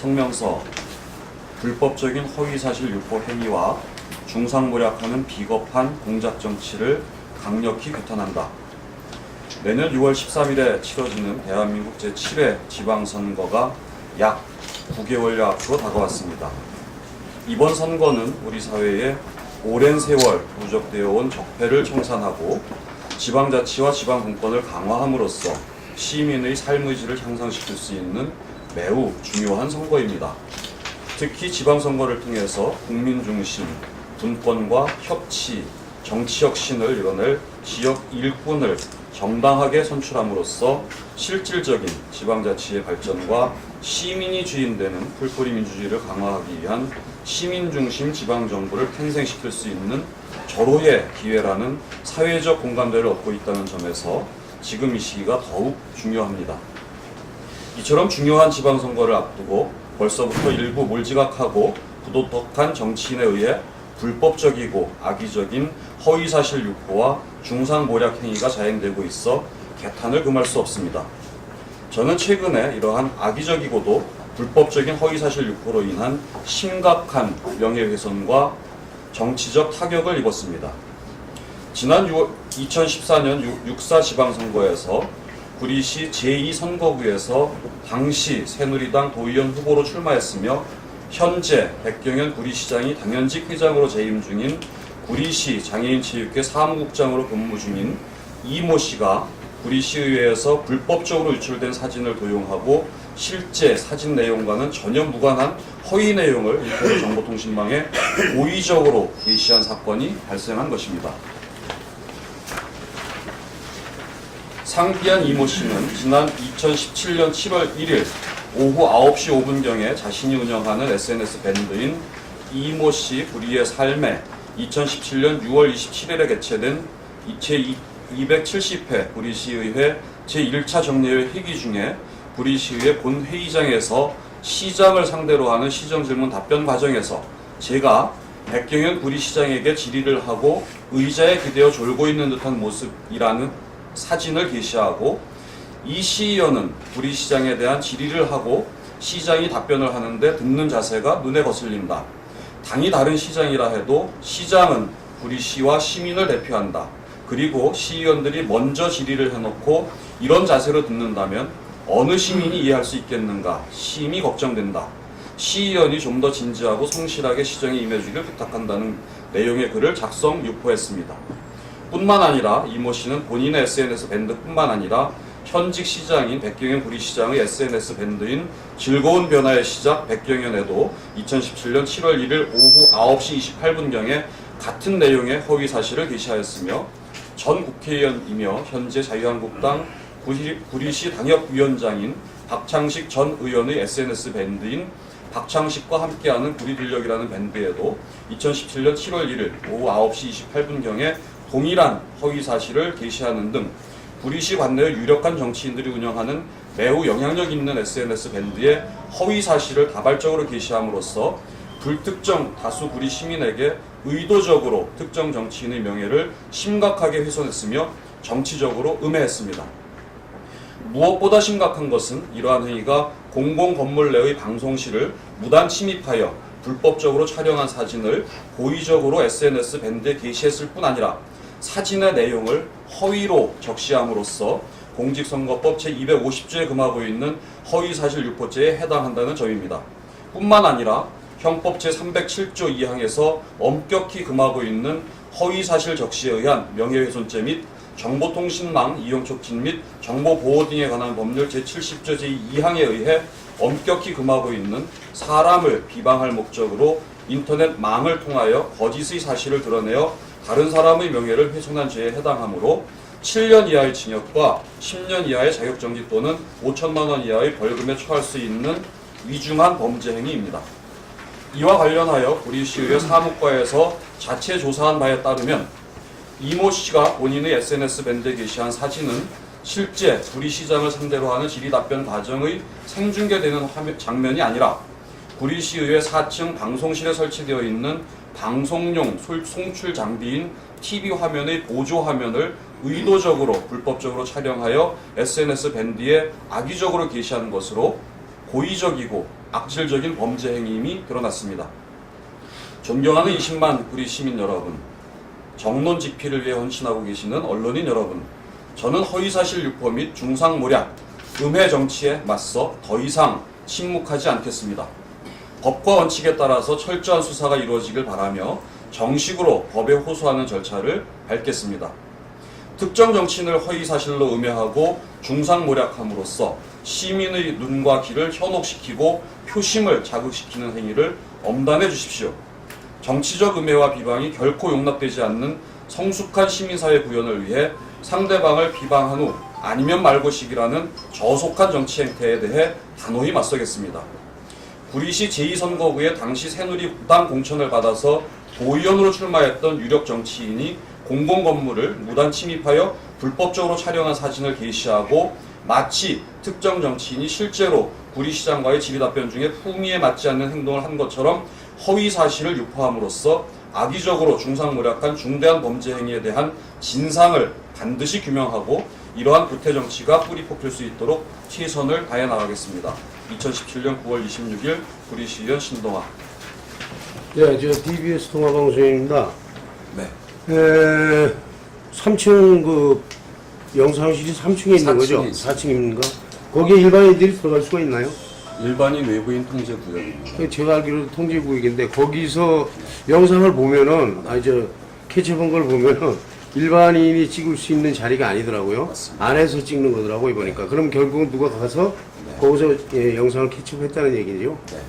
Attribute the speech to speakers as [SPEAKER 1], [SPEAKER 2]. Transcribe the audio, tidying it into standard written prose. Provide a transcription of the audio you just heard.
[SPEAKER 1] 성명서 불법적인 허위사실 유포 행위와 중상모략하는 비겁한 공작정치를 강력히 규탄한다. 내년 6월 13일에 치러지는 대한민국 제7회 지방선거가 약 9개월여 앞으로 다가왔습니다. 이번 선거는 우리 사회에 오랜 세월 누적되어 온 적폐를 청산하고 지방자치와 지방분권을 강화함으로써 시민의 삶의 질을 향상시킬 수 있는 매우 중요한 선거입니다. 특히 지방선거를 통해서 국민중심, 분권과 협치, 정치혁신을 이뤄낼 지역 일꾼을 정당하게 선출함으로써 실질적인 지방자치의 발전과 시민이 주인되는 풀뿌리 민주주의를 강화하기 위한 시민중심 지방정부를 탄생시킬 수 있는 절호의 기회라는 사회적 공감대를 얻고 있다는 점에서 지금 이 시기가 더욱 중요합니다. 이처럼 중요한 지방선거를 앞두고 벌써부터 일부 몰지각하고 부도덕한 정치인에 의해 불법적이고 악의적인 허위사실 유포와 중상모략 행위가 자행되고 있어 개탄을 금할 수 없습니다. 저는 최근에 이러한 악의적이고도 불법적인 허위사실 유포로 인한 심각한 명예훼손과 정치적 타격을 입었습니다. 지난 2014년 6.4 지방선거에서 구리시 제2선거구에서 당시 새누리당 도의원 후보로 출마했으며 현재 백경현 구리시장이 당연직 회장으로 재임 중인 구리시 장애인체육회 사무국장으로 근무 중인 이모 씨가 구리시의회에서 불법적으로 유출된 사진을 도용하고 실제 사진 내용과는 전혀 무관한 허위 내용을 일본의 정보통신망에 고의적으로 게시한 사건이 발생한 것입니다. 상기한 이모 씨는 지난 2017년 7월 1일 오후 9시 5분경에 자신이 운영하는 SNS 밴드인 이모 씨 구리의 삶에 2017년 6월 27일에 개최된 제270회 구리시의회 제1차 정례회 회기 중에 구리시의회 본회의장에서 시장을 상대로 하는 시정질문 답변 과정에서 제가 백경현 구리시장에게 질의를 하고 의자에 기대어 졸고 있는 듯한 모습이라는 사진을 게시하고 이 시의원은 구리시장에 대한 질의를 하고 시장이 답변을 하는데 듣는 자세가 눈에 거슬린다. 당이 다른 시장이라 해도 시장은 구리시와 시민을 대표한다. 그리고 시의원들이 먼저 질의를 해놓고 이런 자세로 듣는다면 어느 시민이 이해할 수 있겠는가? 심히 걱정된다. 시의원이 좀 더 진지하고 성실하게 시정에 임해주길 부탁한다는 내용의 글을 작성 유포했습니다. 뿐만 아니라 이모 씨는 본인의 SNS 밴드뿐만 아니라 현직 시장인 백경현 구리시장의 SNS 밴드인 즐거운 변화의 시작 백경현에도 2017년 7월 1일 오후 9시 28분경에 같은 내용의 허위 사실을 게시하였으며 전 국회의원이며 현재 자유한국당 구리시 당협위원장인 박창식 전 의원의 SNS 밴드인 박창식과 함께하는 구리들력이라는 밴드에도 2017년 7월 1일 오후 9시 28분경에 동일한 허위 사실을 게시하는 등 구리시 관내의 유력한 정치인들이 운영하는 매우 영향력 있는 SNS 밴드에 허위 사실을 다발적으로 게시함으로써 불특정 다수 구리 시민에게 의도적으로 특정 정치인의 명예를 심각하게 훼손했으며 정치적으로 음해했습니다. 무엇보다 심각한 것은 이러한 행위가 공공건물 내의 방송실을 무단 침입하여 불법적으로 촬영한 사진을 고의적으로 SNS 밴드에 게시했을 뿐 아니라 사진의 내용을 허위로 적시함으로써 공직선거법 제250조에 금하고 있는 허위사실 유포죄에 해당한다는 점입니다. 뿐만 아니라 형법 제307조 2항에서 엄격히 금하고 있는 허위사실 적시에 의한 명예훼손죄 및 정보통신망 이용 촉진 및 정보보호 등에 관한 법률 제70조 제2항에 의해 엄격히 금하고 있는 사람을 비방할 목적으로 인터넷망을 통하여 거짓의 사실을 드러내어 다른 사람의 명예를 훼손한 죄에 해당하므로 7년 이하의 징역과 10년 이하의 자격정지 또는 5천만 원 이하의 벌금에 처할 수 있는 위중한 범죄 행위입니다. 이와 관련하여 구리시의회 사무과에서 자체 조사한 바에 따르면 이모 씨가 본인의 SNS 밴드에 게시한 사진은 실제 구리시장을 상대로 하는 질의 답변 과정의 생중계되는 장면이 아니라 구리시의회 4층 방송실에 설치되어 있는 방송용 송출 장비인 TV 화면의 보조 화면을 의도적으로 불법적으로 촬영하여 SNS 밴드에 악의적으로 게시하는 것으로 고의적이고 악질적인 범죄 행위임이 드러났습니다. 존경하는 20만 구리 시민 여러분, 정론 집필을 위해 헌신하고 계시는 언론인 여러분, 저는 허위사실 유포 및 중상모략, 음해 정치에 맞서 더 이상 침묵하지 않겠습니다. 법과 원칙에 따라서 철저한 수사가 이루어지길 바라며 정식으로 법에 호소하는 절차를 밟겠습니다. 특정 정치인을 허위사실로 음해하고 중상모략함으로써 시민의 눈과 귀를 현혹시키고 표심을 자극시키는 행위를 엄단해 주십시오. 정치적 음해와 비방이 결코 용납되지 않는 성숙한 시민사회 구현을 위해 상대방을 비방한 후 아니면 말고식이라는 저속한 정치 행태에 대해 단호히 맞서겠습니다. 구리시 제2선거구의 당시 새누리 부당 공천을 받아서 도의원으로 출마했던 유력 정치인이 공공건물을 무단 침입하여 불법적으로 촬영한 사진을 게시하고 마치 특정 정치인이 실제로 구리시장과의 질의답변 중에 품위에 맞지 않는 행동을 한 것처럼 허위 사실을 유포함으로써 악의적으로 중상모략한 중대한 범죄 행위에 대한 진상을 반드시 규명하고 이러한 구태 정치가 뿌리 뽑힐 수 있도록 최선을 다해 나가겠습니다. 2017년 9월 26일 구리시의원 신동아.
[SPEAKER 2] 네, 저 DBS 통화방송입니다.
[SPEAKER 1] 네.
[SPEAKER 2] 3층 그 영상실이 3층에 있는 거죠? 4층입니까? 거기에 일반인들이 들어갈 수가 있나요?
[SPEAKER 1] 일반인 외부인 통제 구역입니다.
[SPEAKER 2] 제가 알기로 통제구역인데 거기서 영상을 보면은 캐치본 걸 보면은 일반인이 찍을 수 있는 자리가 아니더라고요.
[SPEAKER 1] 맞습니다.
[SPEAKER 2] 안에서 찍는 거더라고요 보니까. 그럼 결국은 누가 가서 거기서 영상을 캐치했다는 얘기죠?
[SPEAKER 1] 네.